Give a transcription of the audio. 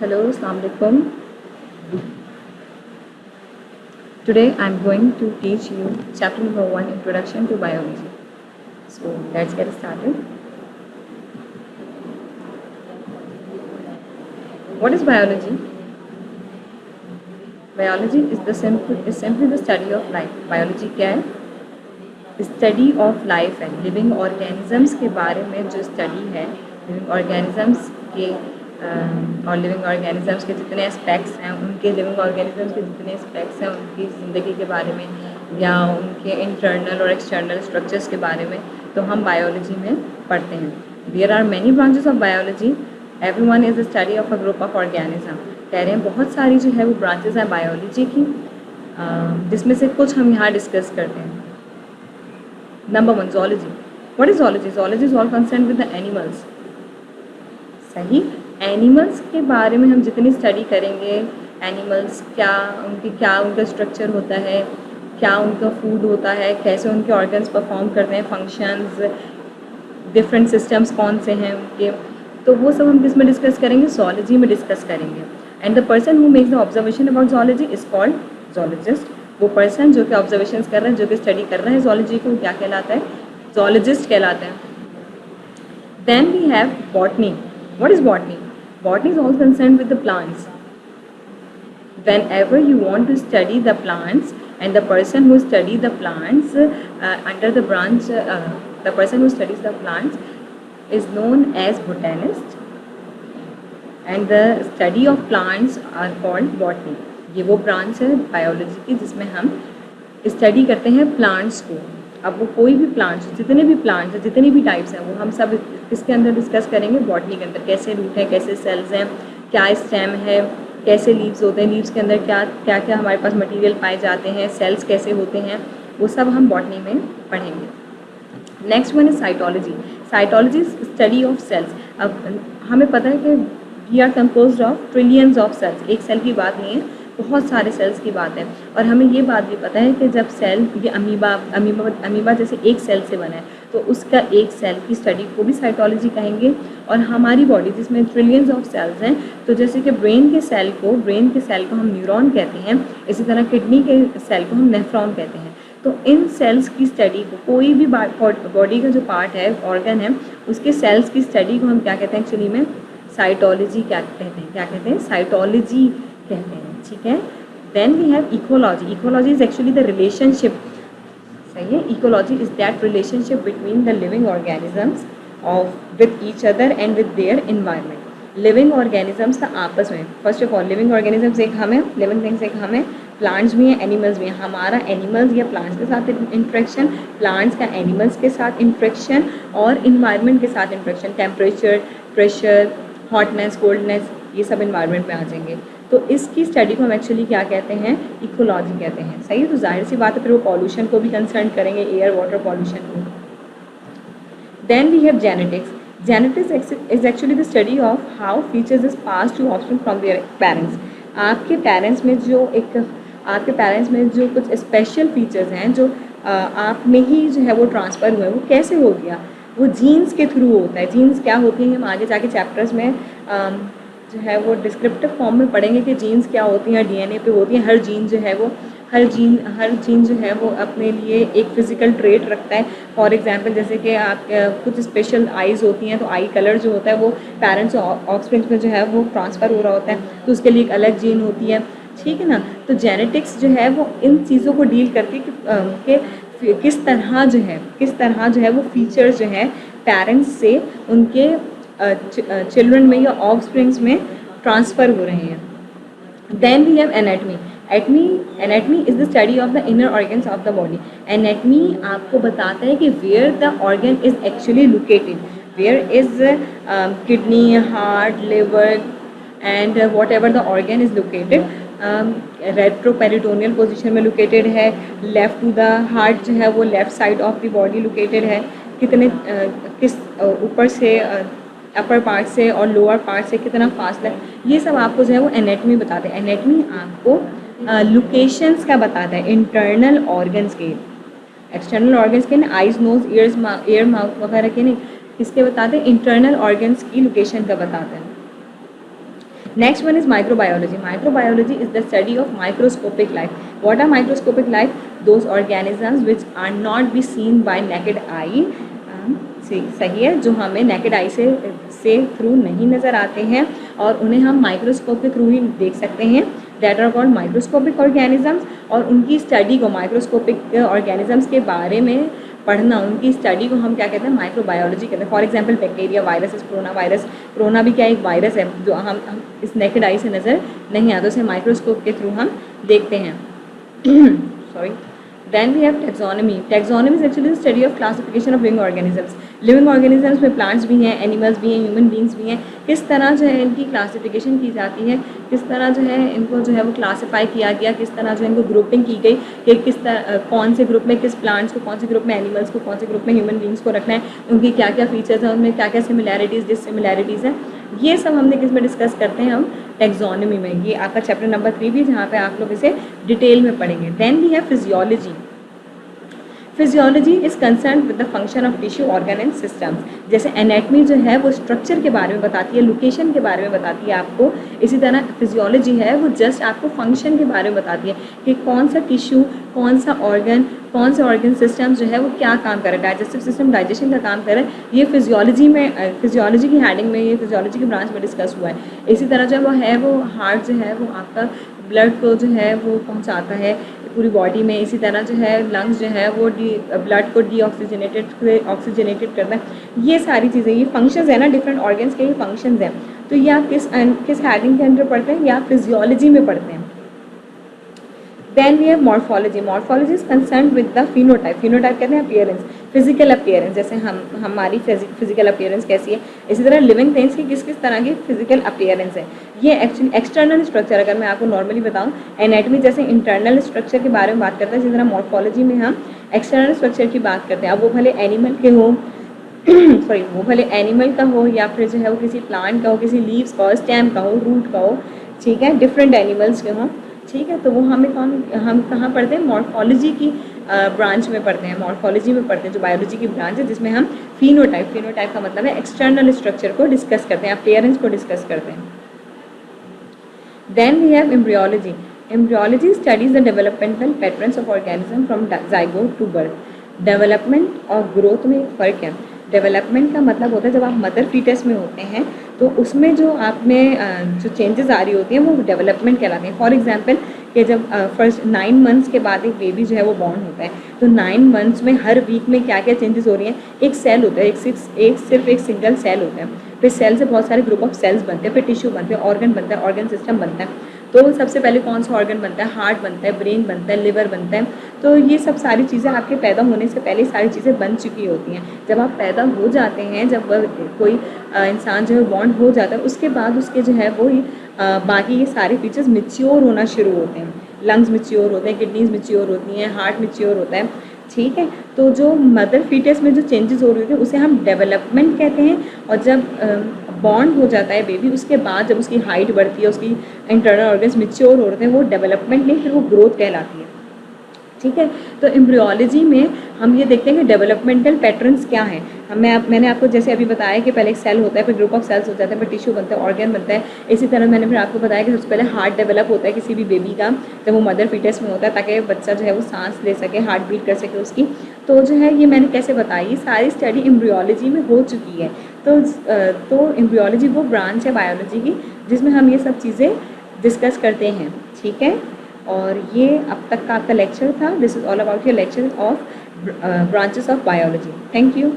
Hello, Assalamu alaikum. Today I'm going to teach you chapter number 1, Introduction to Biology. So let's get started. What is biology? Biology is simply the study of life. Biology क्या है? Study of life है. Living organisms के बारे में जो study है, living organisms के और लिविंग ऑर्गेनिजम्स के जितने एस्पेक्ट्स हैं, उनके लिविंग ऑर्गेनिजम्स के जितने एस्पेक्ट्स हैं उनकी ज़िंदगी के बारे में या उनके इंटरनल और एक्सटर्नल स्ट्रक्चर्स के बारे में तो हम बायोलॉजी में पढ़ते हैं. There are many branches of biology. Every one is the study of a group of organism. कह रहे हैं बहुत सारी जो है वो ब्रांचेस हैं बायोलॉजी की, जिसमें से कुछ हम यहाँ डिस्कस करते हैं. Number 1, zoology. What is zoology? Zoology is all concerned with the animals. सही. एनिमल्स के बारे में हम जितनी स्टडी करेंगे, एनिमल्स क्या उनका स्ट्रक्चर होता है, क्या उनका फूड होता है, कैसे उनके ऑर्गन्स परफॉर्म करते हैं, फंक्शंस, डिफरेंट सिस्टम्स कौन से हैं उनके, तो वो सब हम किस में डिस्कस करेंगे? zoology में डिस्कस करेंगे. And the person who makes the observation about zoology is called zoologist. वो पर्सन जो कि ऑब्जर्वेशंस कर रहा है, जो कि स्टडी कर रहा है zoology को, क्या कहलाता है? zoologist कहलाता है. Then we have botany. What is botany? Botany is all concern with the plants. whenever you want to study the plants and the person who study the plants under the branch the person who studies the plants is known as botanist and the study of plants are called botany. ये वो branch है biology की जिसमें हम study करते हैं plants को. अब वो कोई भी प्लांट्स, जितने भी प्लांट्स हैं, जितनी भी टाइप्स हैं, वो हम सब किसके अंदर डिस्कस करेंगे? बॉटनी के अंदर. कैसे रूट है, कैसे सेल्स हैं, क्या स्टेम है, कैसे लीव्स होते हैं, लीव्स के अंदर क्या क्या हमारे पास मटेरियल पाए जाते हैं, सेल्स कैसे होते हैं, वो सब हम बॉटनी में पढ़ेंगे. Next one is cytology. Cytology is study of cells. अब हमें पता है कि we are composed of trillions of cells. एक सेल की बात नहीं है, बहुत सारे सेल्स की बात है. और हमें ये बात भी पता है कि जब सेल, ये अमीबा जैसे एक सेल से बना है, तो उसका एक सेल की स्टडी को भी साइटोलॉजी कहेंगे. और हमारी बॉडी जिसमें ट्रिलियंस ऑफ सेल्स हैं, तो जैसे कि ब्रेन के सेल को हम न्यूरॉन कहते हैं, इसी तरह किडनी के सेल को हम नेफ्रॉन कहते हैं. तो इन सेल्स की स्टडी को, कोई भी बॉडी का जो पार्ट है, ऑर्गन है, उसके सेल्स की स्टडी को हम क्या कहते हैं? एक्चुअली में साइटोलॉजी क्या कहते हैं? साइटोलॉजी कहते हैं. ठीक है. Then we have ecology. Ecology is actually the relationship. सही है. Ecology is that relationship between the living organisms of with each other and with their environment. Living organisms का आपस में, first of all living organisms एक हम है, living things एक हम है, प्लांट्स भी हैं, एनिमल्स भी हैं. हमारा एनिमल्स या प्लांट्स के साथ इंट्रैक्शन, प्लांट्स का एनिमल्स के साथ इंट्रैक्शन और इन्वायरमेंट के साथ interaction, temperature, pressure, hotness, coldness, ये सब इन्वायरमेंट में आ जाएंगे. तो इसकी स्टडी को हम एक्चुअली क्या कहते हैं? इकोलॉजी कहते हैं. सही है. तो जाहिर सी बात है फिर वो पॉल्यूशन को भी कंसर्न करेंगे, एयर वाटर पॉल्यूशन को. Then we have genetics. Genetics is actually the study of how features is pass to offspring from their parents. आपके पेरेंट्स में जो कुछ स्पेशल फीचर्स हैं जो आप में ही जो है वो ट्रांसफ़र हुए, वो कैसे हो गया? वो जीन्स के थ्रू होता है. जीन्स क्या होती हैं हम आगे जाके चैप्टर्स में जो है वो डिस्क्रिप्टिव फॉर्म में पढ़ेंगे कि जीन्स क्या होती हैं, डीएनए पे होती हैं. हर जीन जो है वो अपने लिए एक फ़िज़िकल ट्रेट रखता है. फॉर एग्जांपल जैसे कि आप कुछ स्पेशल आइज़ होती हैं, तो आई कलर जो होता है वो पेरेंट्स और ऑफस्प्रिंग्स में जो है वो ट्रांसफ़र हो रहा होता है, तो उसके लिए एक अलग जीन होती है. ठीक है ना. तो जेनेटिक्स जो है वो इन चीज़ों को डील करती है कि किस तरह जो है वो फीचर्स जो है पेरेंट्स से उनके चिल्ड्रन में या ऑफस्प्रिंग्स में ट्रांसफ़र हो रहे हैं. Then we have anatomy. Anatomy is the study of the inner organs of the body. Anatomy आपको बताता है कि where the organ is actually located, where is kidney, heart, liver and whatever the organ is located. Retroperitoneal position में located है. Left to the heart जो है वो left side of the body located है. किस ऊपर से upper part से और लोअर पार्ट से कितना फासला है, ये सब आपको जो है वो एनेटमी बताते हैं. एनेटमी आपको लोकेशंस का बताता है इंटरनल ऑर्गन्स के. एक्सटर्नल ऑर्गन्स के ना, आइज़, नोज़, ईयर, माउथ वगैरह के नहीं, किसके बताते हैं? इंटरनल ऑर्गन्स की लोकेशन का बताते हैं. Next one is microbiology. Microbiology is the study of microscopic life. What are microscopic life? Those organisms which are not be seen by naked eye. सही है, जो हमें नेकेड आई से थ्रू नहीं नज़र आते हैं और उन्हें हम माइक्रोस्कोप के थ्रू ही देख सकते हैं, that are called microscopic organisms. और उनकी स्टडी को, माइक्रोस्कोपिक ऑर्गेनिजम्स के बारे में पढ़ना, उनकी स्टडी को हम क्या कहते हैं, माइक्रोबायोलॉजी कहते हैं। For example bacteria, virus, corona virus. Corona भी क्या एक वायरस है जो हम इस नेकेड आई से नज़र नहीं आता, उसे माइक्रोस्कोप के थ्रू हम देखते हैं। Sorry. Then we have taxonomy. Taxonomy is actually the study of classification of living organisms. Living organisms में प्लांट्स भी हैं, एनिमल्स भी हैं, ह्यूमन बींग्स भी हैं। किस तरह जो है इनकी क्लासिफिकेशन की जाती है, किस तरह जो है इनको जो है वो क्लासीफाई किया गया, किस तरह जो है इनको ग्रुपिंग की गई कि किस तरह कौन से ग्रुप में किस प्लांट्स को, कौन से ग्रुप में एनिमल्स को, कौन से ग्रुप में ह्यूमन बींग्स को रखना है, उनकी क्या क्या फीचर्स हैं, उनमें क्या क्या सिमिलैरिटीज़ डिससिमिलैरिटीज़ हैं, ये सब हमने किस में डिस्कस करते हैं हम, टैक्सोनॉमी में। ये आपका चैप्टर नंबर 3 भी, जहाँ पे आप लोग इसे डिटेल में पढ़ेंगे। Then we have physiology. Physiology is concern with the function of tissue, organ and systems. जैसे एनाटमी जो है वो स्ट्रक्चर के बारे में बताती है, लोकेशन के बारे में बताती है आपको, इसी तरह फिजियोलॉजी है वो जस्ट आपको फंक्शन के बारे में बताती है कि कौन सा टिश्यू, कौन सा ऑर्गन, कौन से ऑर्गन सिस्टम जो है वो क्या काम कर रहा है, डाइजेस्टिव सिस्टम डाइजेशन का काम कर रहा है। ये फिजियोलॉजी में, फिजियोलॉजी की हेडिंग में, ये फिजियोलॉजी के ब्रांच में डिस्कस हुआ है। इसी तरह जो है वो हार्ट जो है वो आपका ब्लड को जो है वो पहुंचाता है पूरी बॉडी में। इसी तरह जो है लंग्स जो है वो ब्लड को ऑक्सीजनेटेड करता है। ये सारी चीज़ें, ये फंक्शंस है ना, डिफरेंट ऑर्गन्स के ये फंक्शंस हैं। तो ये आप किस हेडिंग के अंदर पढ़ते हैं, या फिजियोलॉजी में पढ़ते हैं। Then we have morphology. Morphology is concern with the phenotype. Phenotype कहते हैं अपीयरेंस, फिजिकल अपीयरेंस, जैसे हमारी फिजिकल अपीयरेंस कैसी है। इसी तरह लिविंग थिंग्स की किस किस तरह की फिजिकल अपीयरेंस है। ये एक्चुअली एक्सटर्नल स्ट्रक्चर, अगर मैं आपको नॉर्मली बताऊँ, एनाटमी जैसे इंटरनल स्ट्रक्चर के बारे में बात करते हैं, जिस तरह मॉर्फोलॉजी में हम एक्सटर्नल स्ट्रक्चर की बात करते हैं। अब वो भले एनिमल के हो सॉरी, वो भले एनिमल का हो, या फिर जो है वो किसी प्लांट का हो, किसी लीव्स का हो, स्टेम का हो, रूट का हो, ठीक है, डिफरेंट एनिमल्स के हों, ठीक है। तो वो हम कहाँ पढ़ते हैं, मॉर्फोलॉजी की ब्रांच में पढ़ते हैं, मॉर्फोलॉजी में पढ़ते हैं, जो बायोलॉजी की ब्रांच है, जिसमें हम फिनोटाइप का मतलब है एक्सटर्नल स्ट्रक्चर को डिस्कस करते हैं, अपीयरेंस को डिस्कस करते हैं। Then we have embryology. Embryology studies the developmental patterns of organism from zygote to birth. Development और ग्रोथ में एक फ़र्क है। डेवलपमेंट का मतलब होता है जब आप मदर फीटस में होते हैं तो उसमें जो आप में जो चेंजेस आ रही होती हैं वो डेवलपमेंट कहलाते हैं। फॉर एग्जांपल कि जब फर्स्ट 9 मंथ्स के बाद एक बेबी जो है वो बॉर्न होता है, तो 9 मंथ्स में हर वीक में क्या क्या चेंजेस हो रही हैं। एक सेल होता है, सिर्फ एक सिंगल सेल होता है, फिर सेल से बहुत सारे ग्रुप ऑफ सेल्स बनते हैं, फिर टिश्यू बनते हैं, ऑर्गन बनता है, ऑर्गन सिस्टम बनता है। तो सबसे पहले कौन सा ऑर्गन बनता है, हार्ट बनता है, ब्रेन बनता है, लिवर बनता है। तो ये सब सारी चीज़ें आपके पैदा होने से पहले सारी चीज़ें बन चुकी होती हैं। जब आप पैदा हो जाते हैं, जब कोई इंसान जो है बॉर्न हो जाता है, उसके बाद उसके जो है वो बाकी ये सारे फीचर्स मैच्योर होना शुरू होते हैं। लंग्स मैच्योर होते हैं, किडनीज मैच्योर होती हैं, हार्ट मैच्योर होता है, ठीक है। तो जो मदर फीटस में जो चेंजेस हो रहे होते हैं उसे हम डेवलपमेंट कहते हैं। और जब बॉर्न हो जाता है बेबी, उसके बाद जब उसकी हाइट बढ़ती है, उसकी इंटरनल ऑर्गन्स मैच्योर हो रहे हैं, वो डेवलपमेंट नहीं, फिर वो ग्रोथ कहलाती है, ठीक है। तो एम्ब्रियोलॉजी में हम ये देखते हैं कि डेवलपमेंटल पैटर्न्स क्या हैं। मैंने आपको जैसे अभी बताया कि पहले एक सेल होता है, फिर ग्रुप ऑफ सेल्स हो जाते हैं, फिर टिश्यू बनता है, ऑर्गन बनता है। इसी तरह मैंने फिर आपको बताया कि सबसे पहले हार्ट डेवलप होता है किसी भी बेबी का, जब वो मदर फीटस में होता है, ताकि बच्चा जो है वो सांस ले सके, हार्ट बीट कर सके उसकी। तो जो है ये मैंने कैसे बताई, ये सारी स्टडी एम्ब्रियोलॉजी में हो चुकी है। तो एम्ब्रियोलॉजी वो ब्रांच है बायोलॉजी की जिसमें हम ये सब चीज़ें डिस्कस करते हैं, ठीक है। और ये अब तक का आपका लेक्चर था। This is all about your lecture of branches of biology. Thank you.